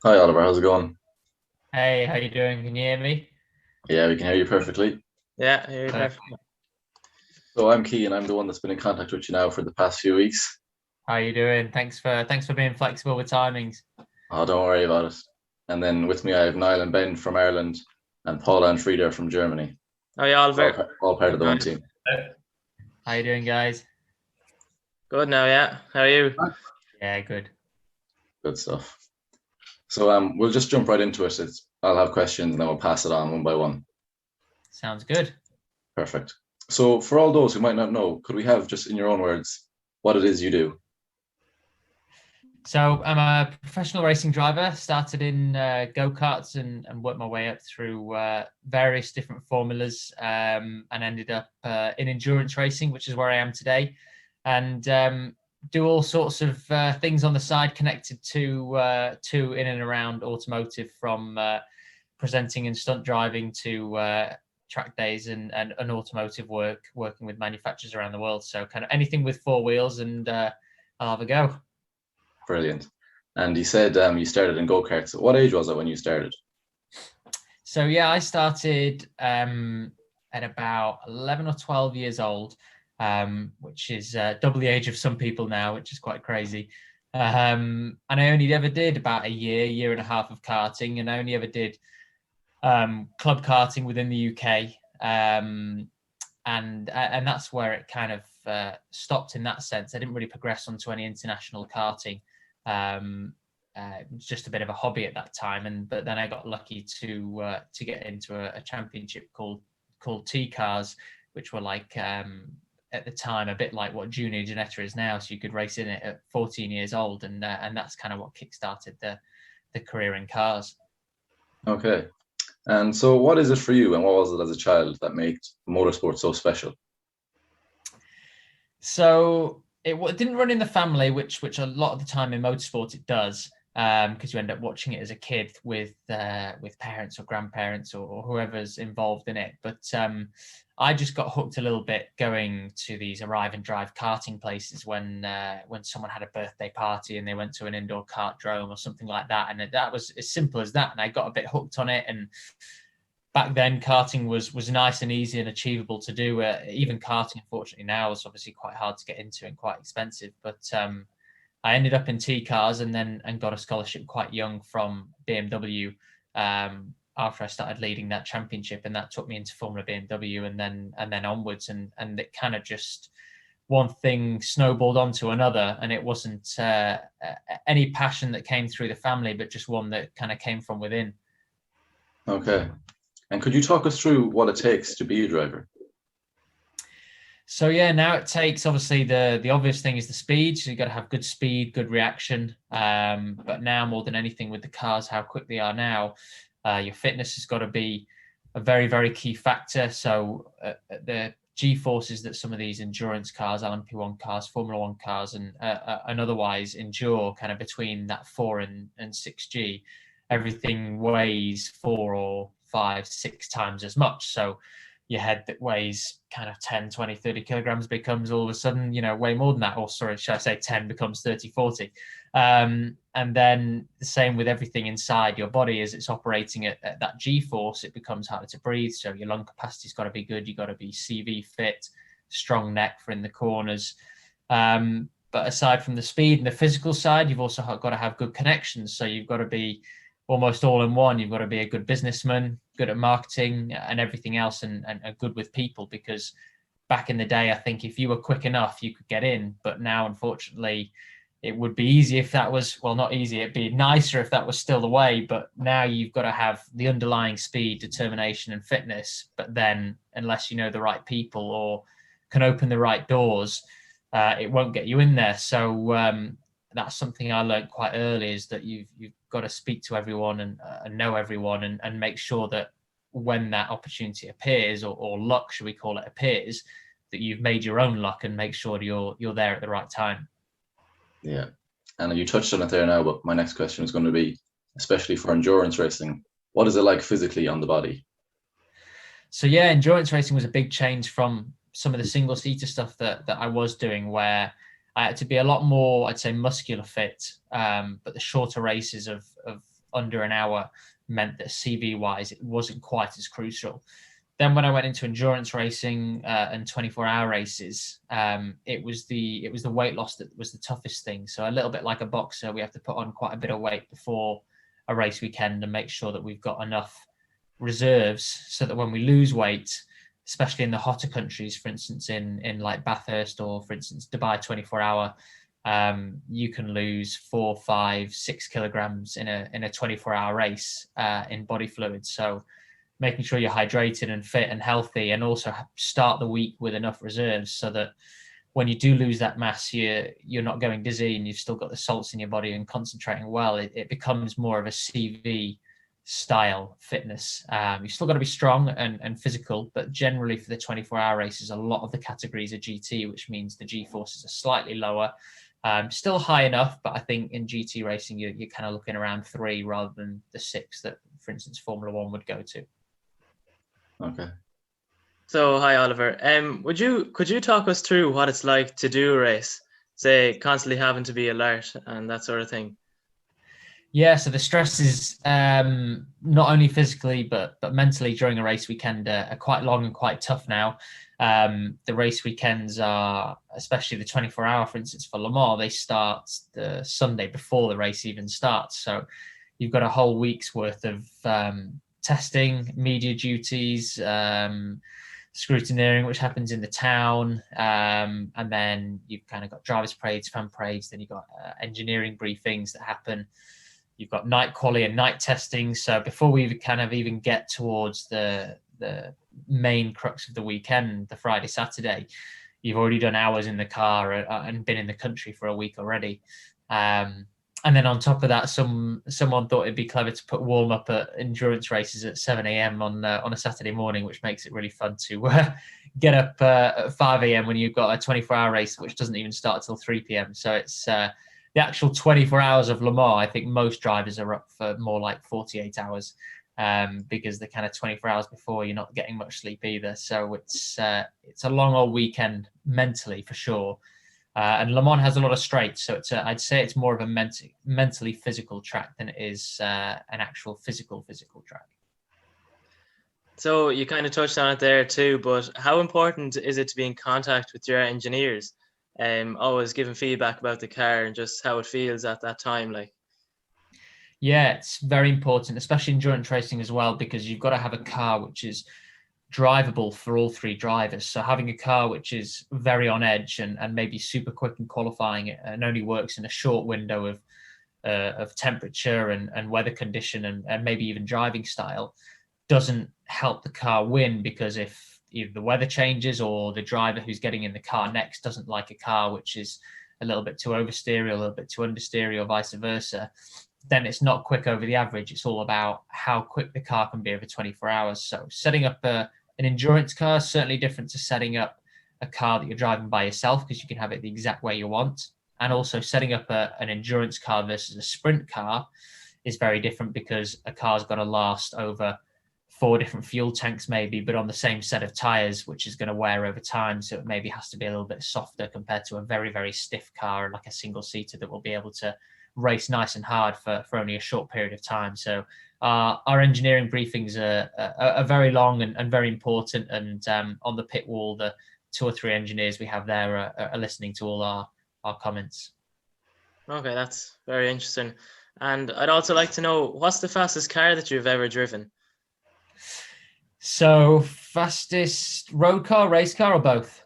Hi Oliver, how's it going? Hey, how you doing? Can you hear me? Yeah, we can hear you perfectly. Yeah, I hear you Uh, perfectly. so I'm Key and I'm the one that's been in contact with you now for the past few weeks. How you doing? Thanks for being flexible with timings. Oh, don't worry about it. And then with me I have Niall and Ben from Ireland and Paula and Frida from Germany. How you, All, Oliver? all part of the one Guys. team. How you doing, guys? Good now, yeah. How are you? Yeah, good. Good stuff. So we'll just jump right into it. I'll have questions and then we'll pass it on one by one. Sounds good. Perfect. So for all those who might not know, could we have just in your own words what it is you do? So I'm a professional racing driver. Started in go-karts and worked my way up through various different formulas, and ended up in endurance racing, which is where I am today. And do all sorts of things on the side connected to in and around automotive, from presenting and stunt driving to track days and automotive work, working with manufacturers around the world. So kind of anything with four wheels, and I'll have a go. Brilliant. And you said you started in go-karts. What age was it when you started? So yeah, I started at about 11 or 12 years old, which is double the age of some people now, which is quite crazy. And I only ever did about a year and a half of karting, and I only ever did club karting within the UK. And that's where it kind of stopped in that sense. I didn't really progress onto any international karting. Um, it was just a bit of a hobby at that time, and but then I got lucky to get into a championship called T cars, which were like at the time a bit like what Junior Janetta is now. So you could race in it at 14 years old, and that's kind of what kickstarted the career in cars. Okay. And so, what is it for you, and what was it as a child that made motorsport so special? So it didn't run in the family, which a lot of the time in motorsport it does, because you end up watching it as a kid with parents or grandparents or whoever's involved in it. But I just got hooked a little bit going to these arrive and drive karting places when someone had a birthday party and they went to an indoor kart drome or something like that, and that was as simple as that. And I got a bit hooked on it, and back then karting was nice and easy and achievable to do. Even karting, unfortunately, now is obviously quite hard to get into and quite expensive. But I ended up in T cars and got a scholarship quite young from BMW, after I started leading that championship, and that took me into Formula BMW and then onwards, and it kind of just one thing snowballed onto another, and it wasn't any passion that came through the family, but just one that kind of came from within. Okay. And could you talk us through what it takes to be a driver? So yeah, now it takes, obviously the obvious thing is the speed. So you got to have good speed, good reaction. But now more than anything with the cars, how quick they are now, your fitness has got to be a very very key factor. So the G forces that some of these endurance cars, LMP1 cars, Formula One cars, and otherwise endure, kind of between that 4 and 6G, everything weighs 4 or 5, 6 times as much. So your head that weighs kind of 10, 20, 30 kilograms becomes all of a sudden, way more than that. Or sorry, should I say 10 becomes 30, 40. And then the same with everything inside your body as it's operating at that G force, it becomes harder to breathe. So your lung capacity's got to be good. You've got to be CV fit, strong neck for in the corners. But aside from the speed and the physical side, you've also got to have good connections. So you've got to be almost all in one. You've got to be a good businessman, good at marketing and everything else, and good with people. Because back in the day, I think if you were quick enough, you could get in. But now, unfortunately, it would be easy if that was, well, not easy. It'd be nicer if that was still the way. But now you've got to have the underlying speed, determination, and fitness. But then, unless you know the right people or can open the right doors, it won't get you in there. So that's something I learned quite early, is that you've got to speak to everyone and know everyone, and make sure that when that opportunity appears, or luck, should we call it, appears, that you've made your own luck and make sure you're there at the right time. Yeah. And you touched on it there now, but my next question is going to be, especially for endurance racing, what is it like physically on the body? So yeah, endurance racing was a big change from some of the single seater stuff that I was doing, where I had to be a lot more, I'd say, muscular fit. But the shorter races of under an hour meant that CV wise, it wasn't quite as crucial. Then when I went into endurance racing and 24-hour races, it was the weight loss that was the toughest thing. So a little bit like a boxer, we have to put on quite a bit of weight before a race weekend and make sure that we've got enough reserves so that when we lose weight, especially in the hotter countries, for instance, in like Bathurst or, for instance, Dubai 24-hour, you can lose 4, 5, 6 kilograms in a 24-hour race in body fluid. So making sure you're hydrated and fit and healthy, and also start the week with enough reserves so that when you do lose that mass, you're not going dizzy and you've still got the salts in your body and concentrating well. It becomes more of a CV style fitness. You've still got to be strong and physical, but generally for the 24-hour races, a lot of the categories are GT, which means the G forces are slightly lower. Still high enough, but I think in GT racing, you're kind of looking around 3 rather than the 6 that, for instance, Formula 1 would go to. Okay. So, hi Oliver. Could you talk us through what it's like to do a race, say constantly having to be alert and that sort of thing? Yeah, so the stress is not only physically but mentally during a race weekend are quite long and quite tough now. The race weekends are, especially the 24-hour, for instance, for Le Mans, they start the Sunday before the race even starts. So you've got a whole week's worth of testing, media duties, scrutineering, which happens in the town, and then you've kind of got drivers' parades, fan parades, then you've got engineering briefings that happen. You've got night quali and night testing. So before we even get towards the main crux of the weekend, the Friday, Saturday, you've already done hours in the car and been in the country for a week already. And then on top of that, someone thought it'd be clever to put warm up at endurance races at 7 a.m. on a Saturday morning, which makes it really fun to get up at 5 a.m. when you've got a 24-hour race, which doesn't even start till 3 p.m. So it's the actual 24 hours of Le Mans. I think most drivers are up for more like 48 hours because the kind of 24 hours before, you're not getting much sleep either. So it's a long old weekend mentally for sure. And Le Mans has a lot of straights, so I'd say it's more of a mentally physical track than it is an actual physical track. So you kind of touched on it there too, but how important is it to be in contact with your engineers? Always giving feedback about the car and just how it feels at that time, like. Yeah, it's very important, especially endurance racing as well, because you've got to have a car which is drivable for all 3 drivers. So having a car which is very on edge and maybe super quick in qualifying and only works in a short window of temperature and weather condition and maybe even driving style doesn't help the car win, because if either the weather changes or the driver who's getting in the car next doesn't like a car which is a little bit too oversteery or a little bit too understeery or vice versa, then it's not quick over the average. It's all about how quick the car can be over 24 hours. So setting up an endurance car is certainly different to setting up a car that you're driving by yourself, because you can have it the exact way you want. And also setting up an endurance car versus a sprint car is very different, because a car's got to last over 4 different fuel tanks maybe, but on the same set of tires, which is going to wear over time. So it maybe has to be a little bit softer compared to a very, very stiff car, like a single seater that will be able to race nice and hard for only a short period of time. So our engineering briefings are very long and very important. And on the pit wall, the 2 or 3 engineers we have there are listening to all our comments. Okay, that's very interesting. And I'd also like to know, what's the fastest car that you've ever driven? So fastest road car, race car, or both?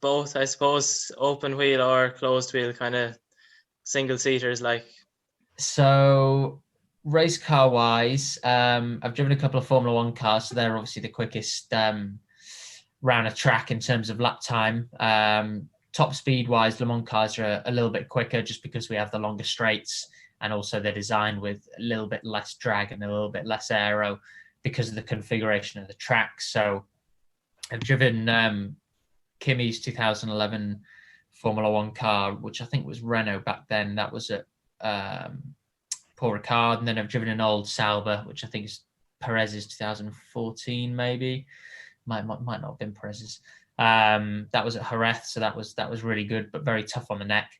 Both, I suppose, open wheel or closed wheel, kind of single seaters like. So race car wise, I've driven a couple of Formula 1 cars, so they're obviously the quickest round a track in terms of lap time. Top speed wise, Le Mans cars are a little bit quicker just because we have the longer straights, and also they're designed with a little bit less drag and a little bit less aero because of the configuration of the track. So I've driven Kimi's 2011 Formula 1 car, which I think was Renault back then. That was at Paul Ricard. And then I've driven an old Sauber, which I think is Perez's 2014 maybe. Might not have been Perez's. That was at Jerez, so that was really good, but very tough on the neck.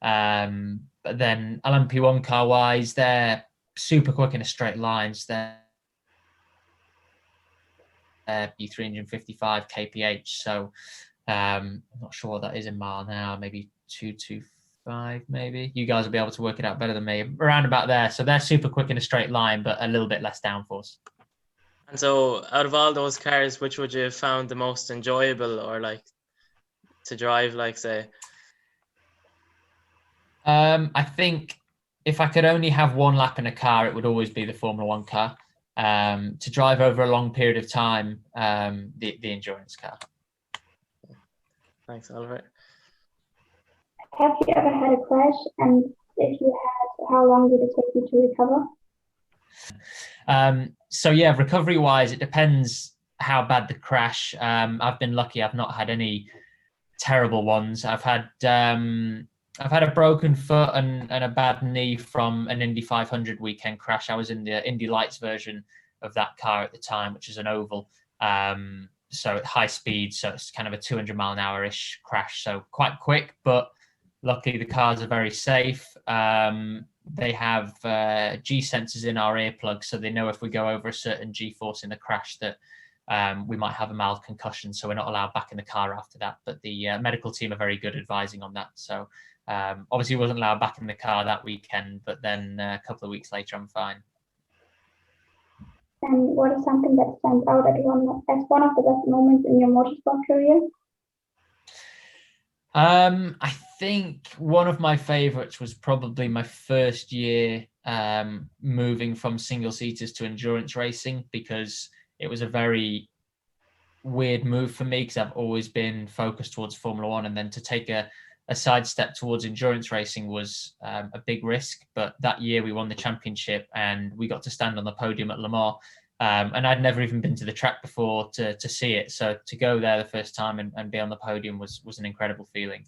But then LMP1 car wise, they're super quick in a straight lines, then be 355 kph. So I'm not sure what that is in mile now, maybe 225 maybe. You guys will be able to work it out better than me, around about there. So they're super quick in a straight line, but a little bit less downforce. And so out of all those cars, which would you have found the most enjoyable or like to drive, like say? I think if I could only have one lap in a car, it would always be the Formula One car. To drive over a long period of time, the endurance car. Thanks, Oliver. Have you ever had a crash? And if you had, how long did it take you to recover? So yeah, recovery wise, it depends how bad the crash. I've been lucky; I've not had any terrible ones. I've had a broken foot and a bad knee from an Indy 500 weekend crash. I was in the Indy Lights version of that car at the time, which is an oval. So at high speed, so it's kind of a 200 mile an hour-ish crash. So quite quick, but luckily the cars are very safe. They have G sensors in our earplugs, so they know if we go over a certain G force in the crash that we might have a mild concussion, so we're not allowed back in the car after that. But the medical team are very good advising on that. So obviously wasn't allowed back in the car that weekend, but then a couple of weeks later I'm fine. And what is something that stands out as one of the best moments in your motorsport career? I think one of my favorites was probably my first year moving from single seaters to endurance racing, because it was a very weird move for me, because I've always been focused towards Formula One, and then to take a sidestep towards endurance racing was a big risk. But that year we won the championship and we got to stand on the podium at Le Mans. And I'd never even been to the track before to see it. So to go there the first time and be on the podium was an incredible feeling.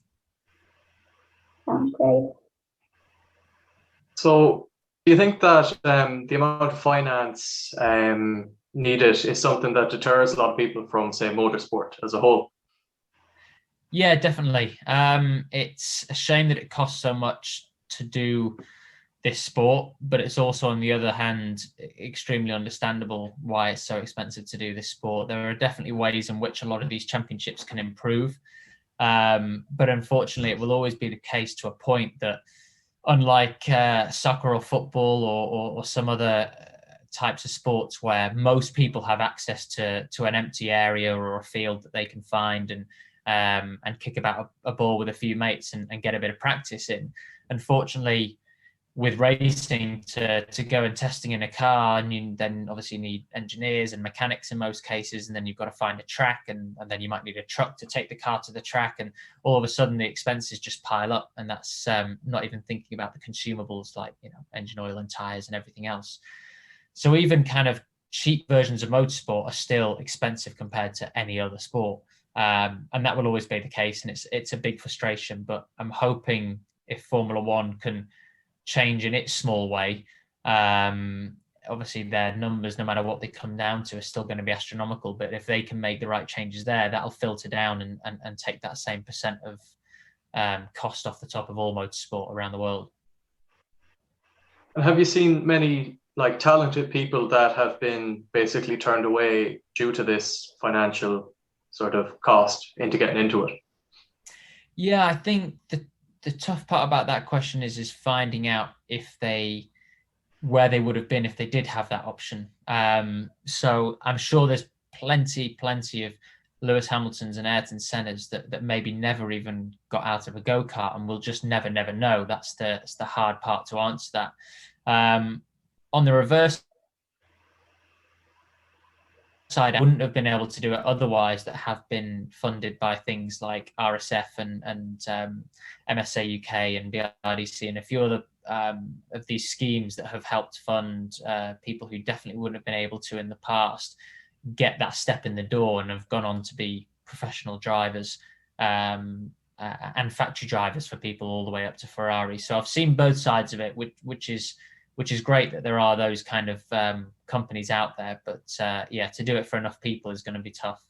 Sounds great. So do you think that the amount of finance needed is something that deters a lot of people from, say, motorsport as a whole? Yeah, definitely. It's a shame that it costs so much to do this sport, but it's also, on the other hand, extremely understandable why it's so expensive to do this sport. There are definitely ways in which a lot of these championships can improve. But unfortunately, it will always be the case to a point that, unlike soccer or football or some other types of sports where most people have access to an empty area or a field that they can find and kick about a ball with a few mates and get a bit of practice in. Unfortunately, with racing, to go and testing in a car, and you then obviously need engineers and mechanics in most cases, and then you've got to find a track, and then you might need a truck to take the car to the track, and all of a sudden the expenses just pile up, and that's not even thinking about the consumables like engine oil and tires and everything else. So even kind of cheap versions of motorsport are still expensive compared to any other sport, and that will always be the case, and it's a big frustration. But I'm hoping if Formula One can change in its small way, obviously their numbers, no matter what they come down to, are still going to be astronomical, but if they can make the right changes there, that'll filter down and take that same percent of cost off the top of all motorsport around the world. And have you seen many talented people that have been basically turned away due to this financial sort of cost into getting into it? Yeah, I think the tough part about that question is finding out where they would have been if they did have that option. So I'm sure there's plenty of Lewis Hamiltons and Ayrton Sennas that maybe never even got out of a go-kart, and we'll just never know. That's the hard part to answer that. On the reverse side, I wouldn't have been able to do it otherwise, that have been funded by things like RSF and MSA UK and BRDC and a few other of these schemes that have helped fund people who definitely wouldn't have been able to in the past get that step in the door and have gone on to be professional drivers and factory drivers for people all the way up to Ferrari. So I've seen both sides of it, which is great that there are those kind of companies out there. But yeah, to do it for enough people is going to be tough.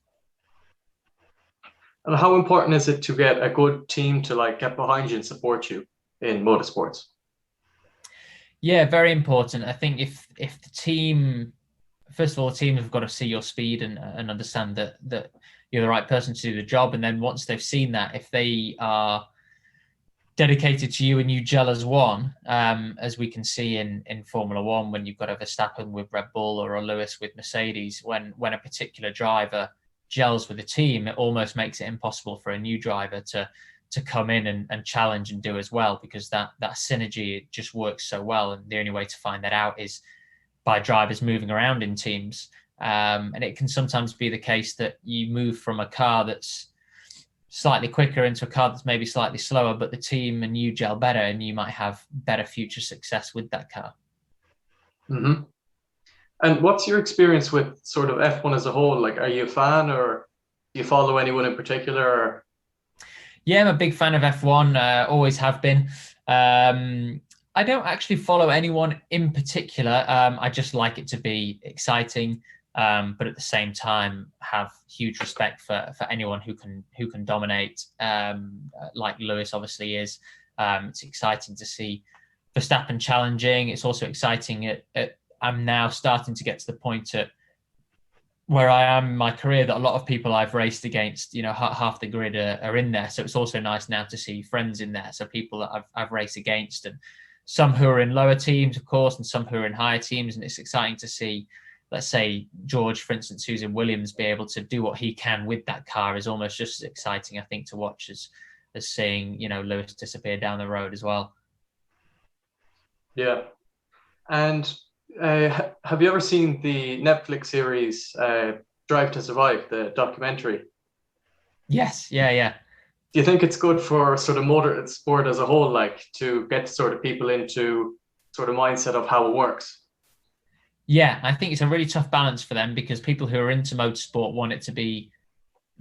And how important is it to get a good team to get behind you and support you in motorsports? Yeah, very important. I think if the team, first of all, the team have got to see your speed and understand that you're the right person to do the job. And then once they've seen that, if they are dedicated to you and you gel as one, as we can see in Formula One, when you've got a Verstappen with Red Bull or a Lewis with Mercedes, when a particular driver gels with the team, it almost makes it impossible for a new driver to come in and challenge and do as well, because that synergy just works so well. And the only way to find that out is by drivers moving around in teams. And it can sometimes be the case that you move from a car that's slightly quicker into a car that's maybe slightly slower, but the team and you gel better, and you might have better future success with that car. Mm-hmm. And what's your experience with sort of F1 as a whole? Like, are you a fan, or do you follow anyone in particular? Or? Yeah, I'm a big fan of F1, always have been. I don't actually follow anyone in particular. I just like it to be exciting, but at the same time have huge respect for anyone who can dominate, like Lewis obviously is. It's exciting to see Verstappen challenging. It's also exciting I'm now starting to get to the point at where I am in my career that a lot of people I've raced against, half the grid are in there. So it's also nice now to see friends in there. So people that I've raced against, and some who are in lower teams, of course, and some who are in higher teams. And it's exciting to see, let's say, George, for instance, who's in Williams, be able to do what he can with that car is almost just as exciting, I think, to watch as seeing, Lewis disappear down the road as well. Yeah. And have you ever seen the Netflix series Drive to Survive, the documentary? Yes. Yeah. Do you think it's good for sort of motorsport as a whole, like to get sort of people into sort of mindset of how it works? Yeah, I think it's a really tough balance for them, because people who are into motorsport want it to be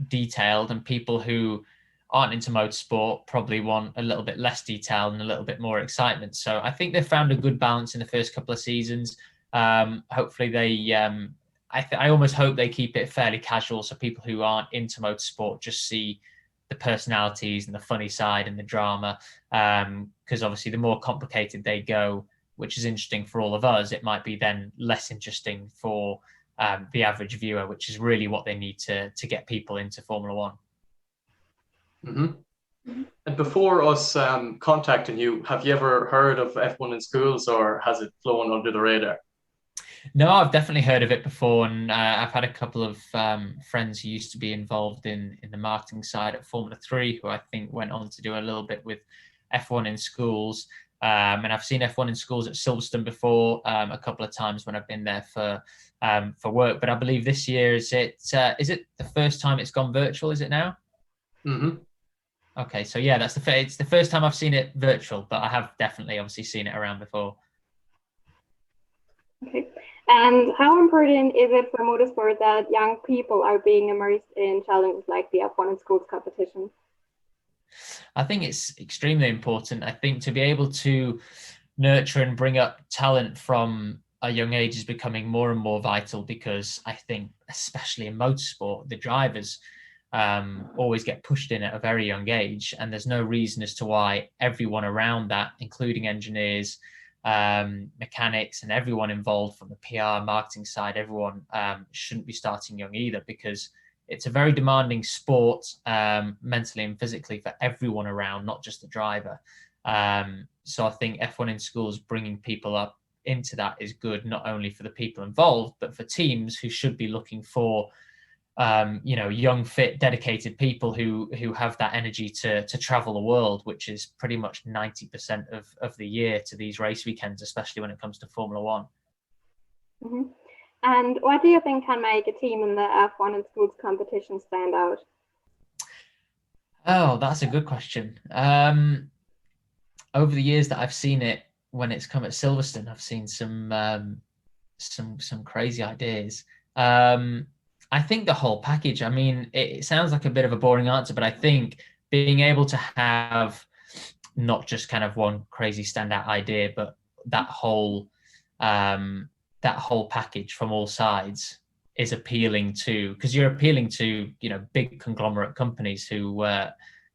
detailed, and people who aren't into motorsport probably want a little bit less detail and a little bit more excitement. So I think they've found a good balance in the first couple of seasons. Hopefully they, I almost hope they keep it fairly casual, so people who aren't into motorsport just see the personalities and the funny side and the drama. Because obviously the more complicated they go, which is interesting for all of us, it might be then less interesting for the average viewer, which is really what they need to get people into Formula One. Mm-hmm. And before us contacting you, have you ever heard of F1 in schools, or has it flown under the radar? No, I've definitely heard of it before, and I've had a couple of friends who used to be involved in the marketing side at Formula 3, who I think went on to do a little bit with F1 in schools. And I've seen F1 in schools at Silverstone before, a couple of times when I've been there for work. But I believe this year, is it the first time it's gone virtual? Is it now? Mm-hmm. Okay, so yeah, it's the first time I've seen it virtual, but I have definitely obviously seen it around before. Okay. And how important is it for motorsport that young people are being immersed in challenges like the F1 in schools competition? I think it's extremely important. I think to be able to nurture and bring up talent from a young age is becoming more and more vital, because I think, especially in motorsport, the drivers always get pushed in at a very young age, and there's no reason as to why everyone around that, including engineers, mechanics, and everyone involved from the PR marketing side, everyone shouldn't be starting young either, because it's a very demanding sport, mentally and physically, for everyone around, not just the driver. So I think F1 in schools, bringing people up into that, is good, not only for the people involved, but for teams who should be looking for young, fit, dedicated people who have that energy to travel the world, which is pretty much 90% of the year to these race weekends, especially when it comes to Formula One. Mm-hmm. And what do you think can make a team in the F1 in schools competition stand out? Oh, that's a good question. Over the years that I've seen it, when it's come at Silverstone, I've seen some crazy ideas. I think the whole package. I mean, it sounds like a bit of a boring answer, but I think being able to have not just kind of one crazy standout idea, but that whole package from all sides is appealing to, because you're appealing to big conglomerate companies who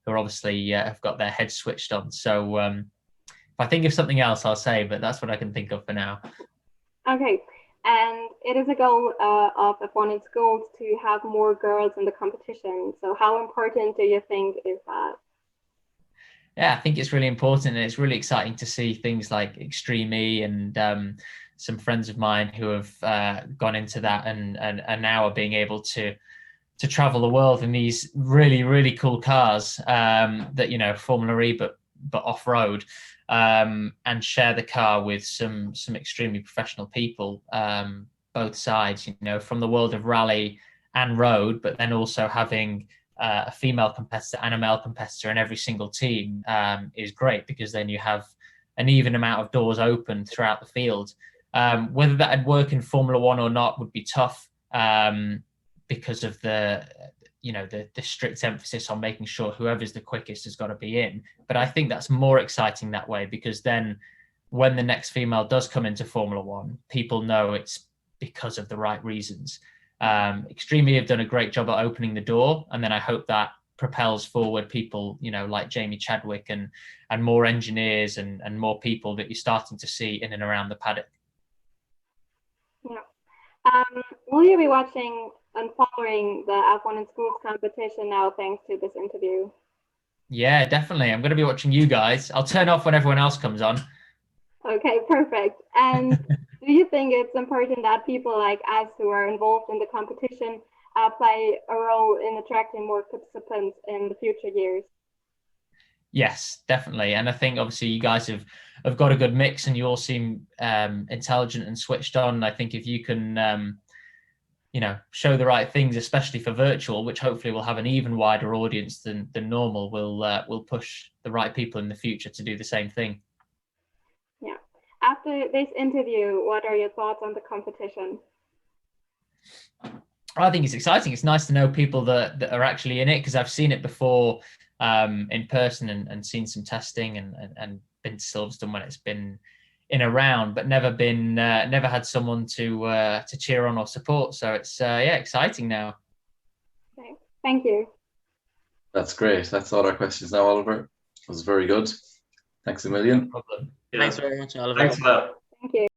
obviously have got their heads switched on. So I think of something else, I'll say, but that's what I can think of for now. Okay, and it is a goal of F1 in schools to have more girls in the competition. So how important do you think is that? Yeah, I think it's really important, and it's really exciting to see things like Extreme E and some friends of mine who have gone into that and now are being able to travel the world in these really, really cool cars that, you know, Formula E, but off-road, and share the car with some extremely professional people, both sides, you know, from the world of rally and road, but then also having a female competitor and a male competitor in every single team is great, because then you have an even amount of doors open throughout the field. Whether that would work in Formula One or not would be tough, because of the strict emphasis on making sure whoever's the quickest has got to be in. But I think that's more exciting that way, because then when the next female does come into Formula One, people know it's because of the right reasons. Extremely have done a great job at opening the door, and then I hope that propels forward people, you know, like Jamie Chadwick and more engineers and more people that you're starting to see in and around the paddock. Yeah. Will you be watching and following the F1 in schools competition now, thanks to this interview? Yeah, definitely. I'm going to be watching you guys. I'll turn off when everyone else comes on. Okay, perfect. And do you think it's important that people like us who are involved in the competition play a role in attracting more participants in the future years? Yes, definitely. And I think obviously you guys have got a good mix, and you all seem intelligent and switched on. I think if you can show the right things, especially for virtual, which hopefully will have an even wider audience than normal, will push the right people in the future to do the same thing. Yeah. After this interview, what are your thoughts on the competition? I think it's exciting. It's nice to know people that are actually in it, because I've seen it before in person and seen some testing and been to Silverstone when it's been in a round, but never had someone to cheer on or support. So it's exciting now. Okay. Thank you. That's great. That's all our questions now, Oliver. It was very good. Thanks a million. No problem. Thanks very much, Oliver. Thanks for that. Thank you.